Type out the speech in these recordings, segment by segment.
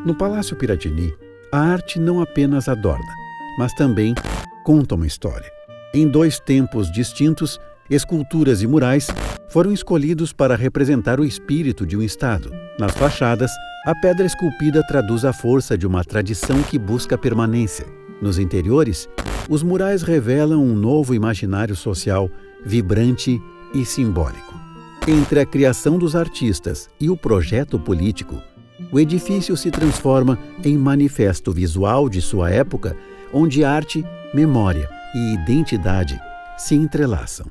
No Palácio Piratini, a arte não apenas adorna, mas também conta uma história. Em 2 tempos distintos, esculturas e murais foram escolhidos para representar o espírito de um estado. Nas fachadas, a pedra esculpida traduz a força de uma tradição que busca permanência. Nos interiores, os murais revelam um novo imaginário social, vibrante e simbólico. Entre a criação dos artistas e o projeto político, o edifício se transforma em manifesto visual de sua época, onde arte, memória e identidade se entrelaçam.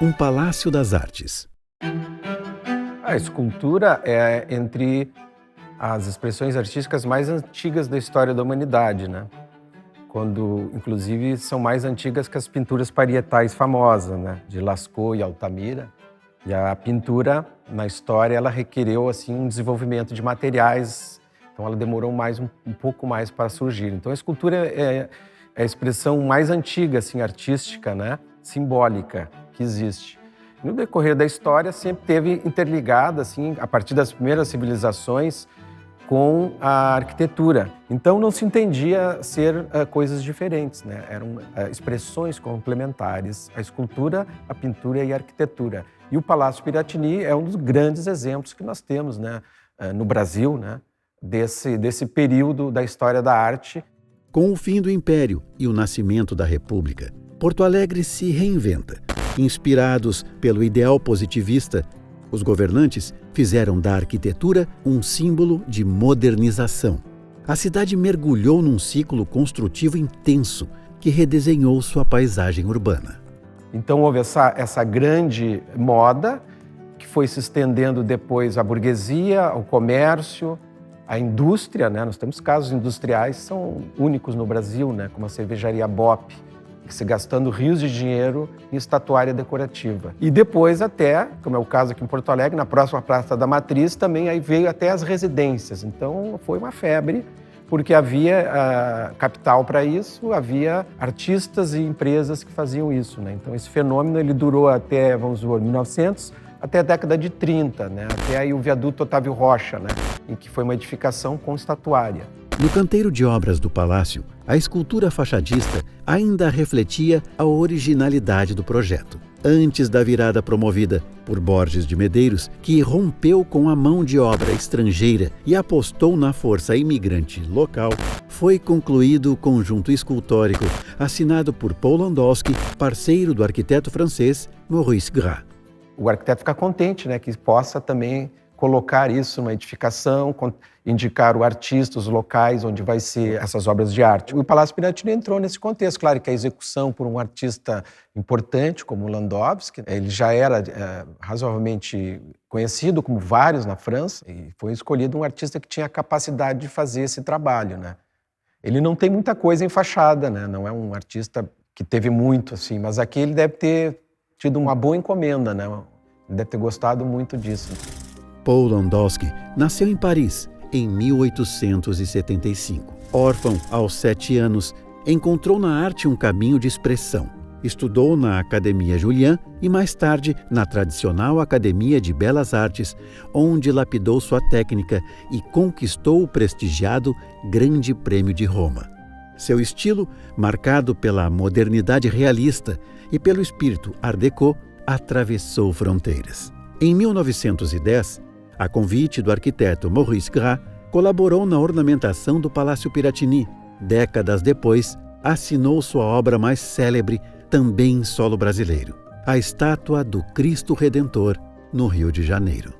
Um Palácio das Artes. A escultura é entre as expressões artísticas mais antigas da história da humanidade, né? Quando, inclusive, são mais antigas que as pinturas parietais famosas, né? De Lascaux e Altamira. E a pintura, na história, ela requereu assim, um desenvolvimento de materiais, então ela demorou um pouco mais para surgir. Então a escultura é a expressão mais antiga, assim, artística, né? Simbólica que existe. No decorrer da história, sempre teve interligada, assim, a partir das primeiras civilizações, com a arquitetura. Então não se entendia ser coisas diferentes, né? Eram expressões complementares, a escultura, a pintura e a arquitetura. E o Palácio Piratini é um dos grandes exemplos que nós temos, né, no Brasil, né, desse período da história da arte. Com o fim do Império e o nascimento da República, Porto Alegre se reinventa. Inspirados pelo ideal positivista, os governantes fizeram da arquitetura um símbolo de modernização. A cidade mergulhou num ciclo construtivo intenso que redesenhou sua paisagem urbana. Então houve essa grande moda que foi se estendendo depois à burguesia, ao comércio, à indústria, né? Nós temos casos industriais que são únicos no Brasil, né? Como a cervejaria Bop, que se gastando rios de dinheiro em estatuária decorativa. E depois até, como é o caso aqui em Porto Alegre, na próxima Praça da Matriz, também aí veio até as residências. Então foi uma febre, porque havia capital para isso, havia artistas e empresas que faziam isso, né? Então esse fenômeno ele durou até, vamos dizer, 1900, até a década de 30, né? Até aí o viaduto Otávio Rocha, né? Em que foi uma edificação com estatuária. No canteiro de obras do palácio, a escultura fachadista ainda refletia a originalidade do projeto. Antes da virada promovida por Borges de Medeiros, que rompeu com a mão de obra estrangeira e apostou na força imigrante local, foi concluído o conjunto escultórico assinado por Paul Landowski, parceiro do arquiteto francês Maurice Gras. O arquiteto fica contente, né, que possa também colocar isso numa edificação, indicar o artista, os locais onde vai ser essas obras de arte. O Palácio Piratini entrou nesse contexto. Claro que a execução por um artista importante como Landowski, ele já era razoavelmente conhecido, como vários na França, e foi escolhido um artista que tinha a capacidade de fazer esse trabalho, né? Ele não tem muita coisa em fachada, né? Não é um artista que teve muito, assim, mas aqui ele deve ter tido uma boa encomenda, né? Ele deve ter gostado muito disso. Paul Landowski nasceu em Paris em 1875. Órfão aos 7 anos, encontrou na arte um caminho de expressão. Estudou na Academia Julian e mais tarde na tradicional Academia de Belas Artes, onde lapidou sua técnica e conquistou o prestigiado Grande Prêmio de Roma. Seu estilo, marcado pela modernidade realista e pelo espírito Art Déco, atravessou fronteiras. Em 1910, a convite do arquiteto Maurice Gras, colaborou na ornamentação do Palácio Piratini. Décadas depois, assinou sua obra mais célebre, também em solo brasileiro, a estátua do Cristo Redentor, no Rio de Janeiro.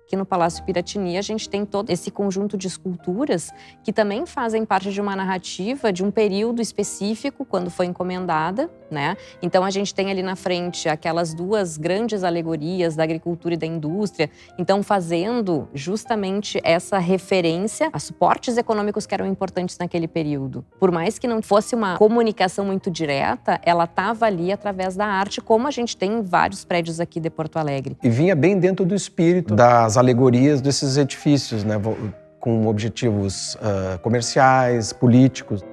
Aqui no Palácio Piratini a gente tem todo esse conjunto de esculturas que também fazem parte de uma narrativa de um período específico quando foi encomendada, né? Então a gente tem ali na frente aquelas 2 grandes alegorias da agricultura e da indústria, então fazendo justamente essa referência a suportes econômicos que eram importantes naquele período. Por mais que não fosse uma comunicação muito direta, ela estava ali através da arte, como a gente tem em vários prédios aqui de Porto Alegre. E vinha bem dentro do espírito das alegorias desses edifícios, né, com objetivos comerciais, políticos.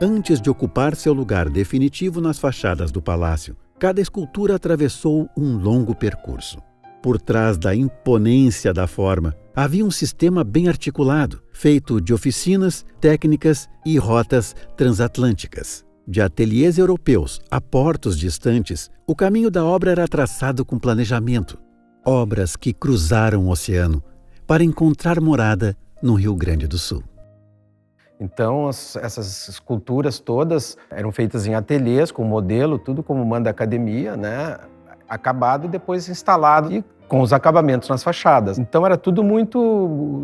Antes de ocupar seu lugar definitivo nas fachadas do palácio, cada escultura atravessou um longo percurso. Por trás da imponência da forma, havia um sistema bem articulado, feito de oficinas, técnicas e rotas transatlânticas. De ateliês europeus a portos distantes, o caminho da obra era traçado com planejamento. Obras que cruzaram o oceano para encontrar morada no Rio Grande do Sul. Então, essas esculturas todas eram feitas em ateliês, com modelo, tudo como manda a academia, né? Acabado e depois instalado e com os acabamentos nas fachadas. Então era tudo muito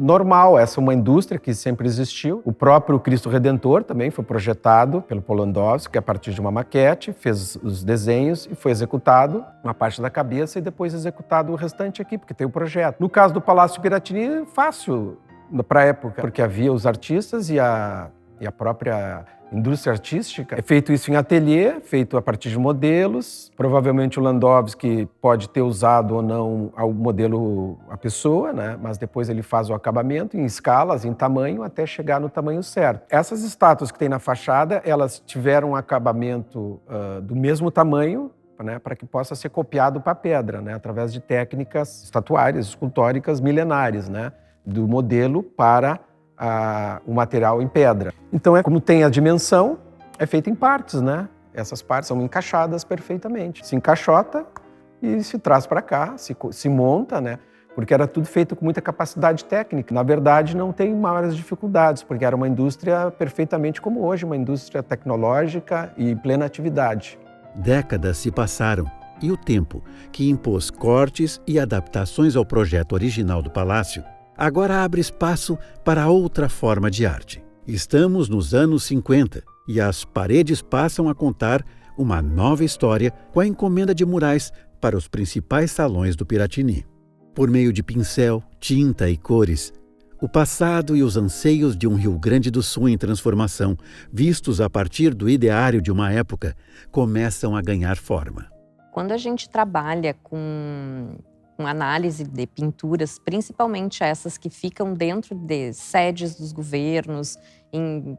normal, essa é uma indústria que sempre existiu. O próprio Cristo Redentor também foi projetado pelo Polandowski a partir de uma maquete, fez os desenhos e foi executado uma parte da cabeça e depois executado o restante aqui, porque tem o projeto. No caso do Palácio Piratini, fácil para a época, porque havia os artistas e a própria indústria artística. É feito isso em ateliê, feito a partir de modelos. Provavelmente o Landowski pode ter usado ou não o modelo, a pessoa, né? Mas depois ele faz o acabamento em escalas, em tamanho, até chegar no tamanho certo. Essas estátuas que tem na fachada, elas tiveram um acabamento do mesmo tamanho, né, para que possa ser copiado para a pedra, né, através de técnicas estatuárias, escultóricas milenares, né, do modelo para o material em pedra. Então, como tem a dimensão, é feito em partes, né? Essas partes são encaixadas perfeitamente. Se encaixota e se traz para cá, se monta, né? Porque era tudo feito com muita capacidade técnica. Na verdade, não tem maiores dificuldades, porque era uma indústria perfeitamente como hoje, uma indústria tecnológica e em plena atividade. Décadas se passaram e o tempo, que impôs cortes e adaptações ao projeto original do palácio, agora abre espaço para outra forma de arte. Estamos nos anos 50 e as paredes passam a contar uma nova história com a encomenda de murais para os principais salões do Piratini. Por meio de pincel, tinta e cores, o passado e os anseios de um Rio Grande do Sul em transformação, vistos a partir do ideário de uma época, começam a ganhar forma. Quando a gente trabalha com análise de pinturas, principalmente essas que ficam dentro de sedes dos governos, em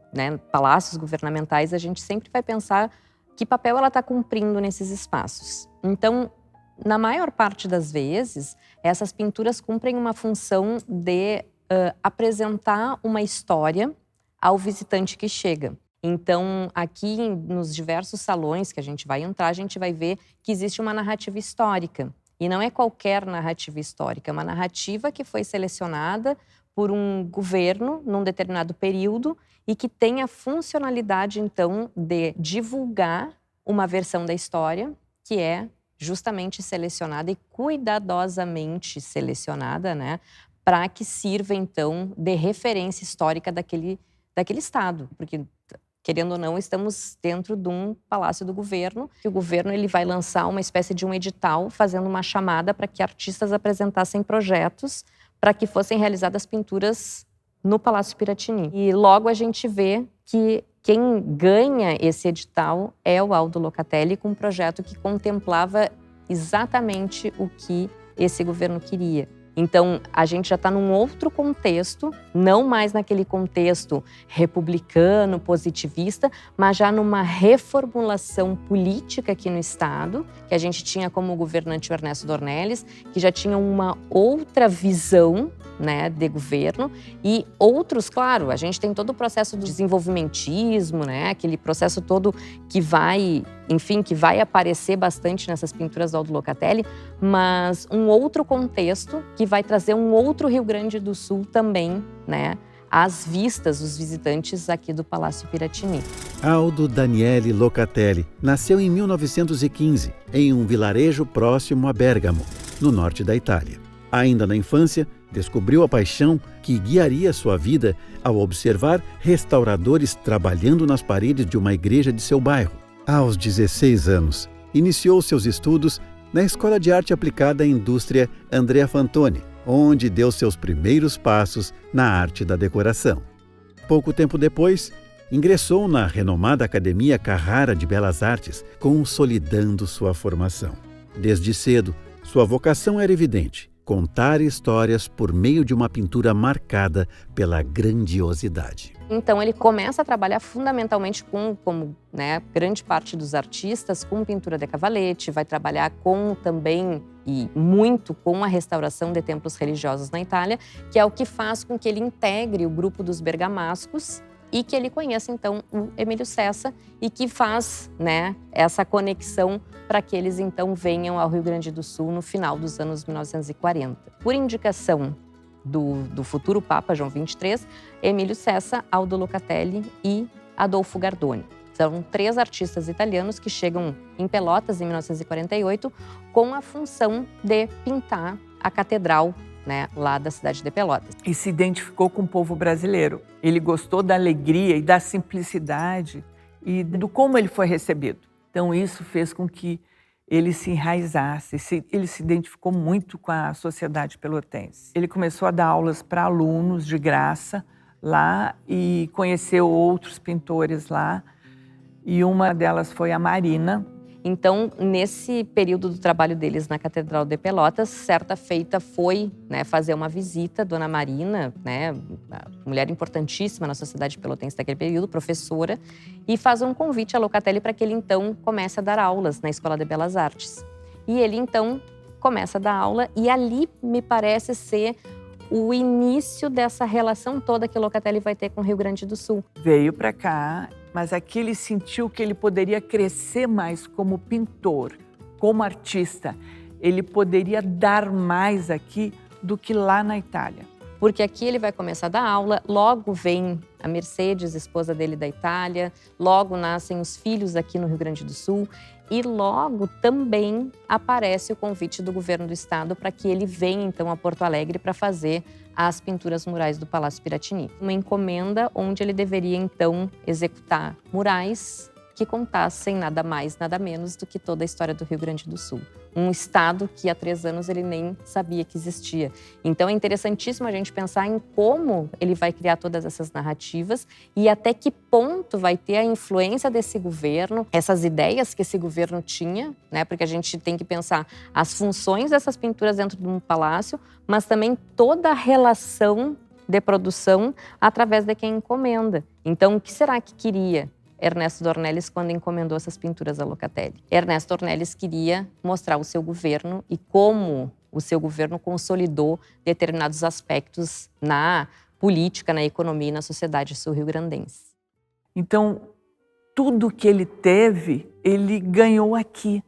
palácios governamentais, a gente sempre vai pensar que papel ela está cumprindo nesses espaços. Então, na maior parte das vezes, essas pinturas cumprem uma função de apresentar uma história ao visitante que chega. Então, aqui nos diversos salões que a gente vai entrar, a gente vai ver que existe uma narrativa histórica. E não é qualquer narrativa histórica, é uma narrativa que foi selecionada por um governo num determinado período e que tem a funcionalidade, então, de divulgar uma versão da história que é justamente selecionada e cuidadosamente selecionada, né, para que sirva, então, de referência histórica daquele estado. Porque, querendo ou não, estamos dentro de um palácio do governo, que o governo ele vai lançar uma espécie de um edital, fazendo uma chamada para que artistas apresentassem projetos para que fossem realizadas pinturas no Palácio Piratini. E logo a gente vê que quem ganha esse edital é o Aldo Locatelli, com um projeto que contemplava exatamente o que esse governo queria. Então, a gente já está num outro contexto, não mais naquele contexto republicano, positivista, mas já numa reformulação política aqui no Estado, que a gente tinha como governante o Ernesto Dornelles, que já tinha uma outra visão, né, de governo, e outros, claro, a gente tem todo o processo do desenvolvimentismo, né, aquele processo todo que vai aparecer bastante nessas pinturas do Aldo Locatelli, mas um outro contexto que vai trazer um outro Rio Grande do Sul também, né, às vistas dos visitantes aqui do Palácio Piratini. Aldo Daniele Locatelli nasceu em 1915, em um vilarejo próximo a Bérgamo, no norte da Itália. Ainda na infância, descobriu a paixão que guiaria sua vida ao observar restauradores trabalhando nas paredes de uma igreja de seu bairro. Aos 16 anos, iniciou seus estudos na Escola de Arte Aplicada à Indústria Andrea Fantoni, onde deu seus primeiros passos na arte da decoração. Pouco tempo depois, ingressou na renomada Academia Carrara de Belas Artes, consolidando sua formação. Desde cedo, sua vocação era evidente: contar histórias por meio de uma pintura marcada pela grandiosidade. Então ele começa a trabalhar fundamentalmente como grande parte dos artistas, com pintura de cavalete, vai trabalhar com também e muito com a restauração de templos religiosos na Itália, que é o que faz com que ele integre o grupo dos bergamascos e que ele conheça então o Emílio Cessa e que faz essa conexão para que eles então venham ao Rio Grande do Sul no final dos anos 1940. Por indicação do futuro Papa João XXIII, Emílio Cessa, Aldo Locatelli e Adolfo Gardoni. São 3 artistas italianos que chegam em Pelotas em 1948 com a função de pintar a catedral lá da cidade de Pelotas. E se identificou com o povo brasileiro. Ele gostou da alegria e da simplicidade e do como ele foi recebido. Então isso fez com que ele se enraizasse, ele se identificou muito com a sociedade pelotense. Ele começou a dar aulas para alunos de graça lá e conheceu outros pintores lá. E uma delas foi a Marina. Então, nesse período do trabalho deles na Catedral de Pelotas, certa feita foi fazer uma visita, Dona Marina, mulher importantíssima na sociedade pelotense daquele período, professora, e faz um convite a Locatelli para que ele então comece a dar aulas na Escola de Belas Artes. E ele então começa a dar aula e ali me parece ser o início dessa relação toda que Locatelli vai ter com o Rio Grande do Sul. Veio para cá, mas aqui ele sentiu que ele poderia crescer mais como pintor, como artista. Ele poderia dar mais aqui do que lá na Itália. Porque aqui ele vai começar a dar aula, logo vem a Mercedes, esposa dele da Itália, logo nascem os filhos aqui no Rio Grande do Sul e logo também aparece o convite do governo do estado para que ele venha então a Porto Alegre para fazer as pinturas murais do Palácio Piratini. Uma encomenda onde ele deveria então executar murais que contassem nada mais, nada menos do que toda a história do Rio Grande do Sul. Um estado que há 3 anos ele nem sabia que existia. Então é interessantíssimo a gente pensar em como ele vai criar todas essas narrativas e até que ponto vai ter a influência desse governo, essas ideias que esse governo tinha, porque a gente tem que pensar as funções dessas pinturas dentro de um palácio, mas também toda a relação de produção através de quem encomenda. Então, o que será que queria Ernesto Dornelles quando encomendou essas pinturas a Locatelli? Ernesto Dornelles queria mostrar o seu governo e como o seu governo consolidou determinados aspectos na política, na economia e na sociedade sul-rio-grandense. Então, tudo que ele teve, ele ganhou aqui.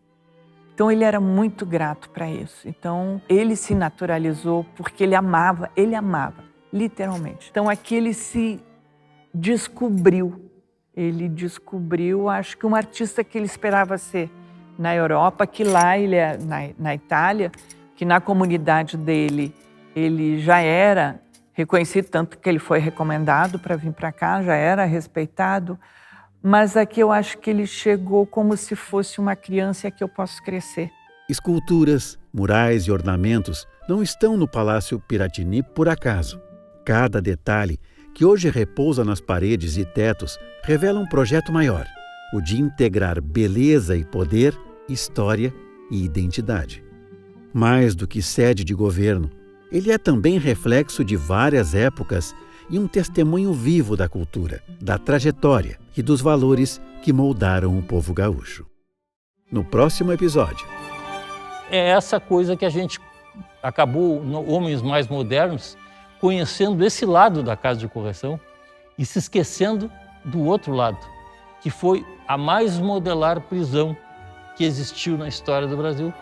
Então, ele era muito grato para isso. Então, ele se naturalizou porque ele amava, literalmente. Então, aqui ele se descobriu. Ele descobriu, acho que um artista que ele esperava ser na Europa, que lá ele é na Itália, que na comunidade dele ele já era reconhecido, tanto que ele foi recomendado para vir para cá, já era respeitado, mas aqui eu acho que ele chegou como se fosse uma criança e que eu posso crescer. Esculturas, murais e ornamentos não estão no Palácio Piratini por acaso. Cada detalhe que hoje repousa nas paredes e tetos revela um projeto maior, o de integrar beleza e poder, história e identidade. Mais do que sede de governo, ele é também reflexo de várias épocas e um testemunho vivo da cultura, da trajetória e dos valores que moldaram o povo gaúcho. No próximo episódio. É essa coisa que a gente acabou, homens mais modernos, conhecendo esse lado da casa de correção e se esquecendo do outro lado, que foi a mais modelar prisão que existiu na história do Brasil.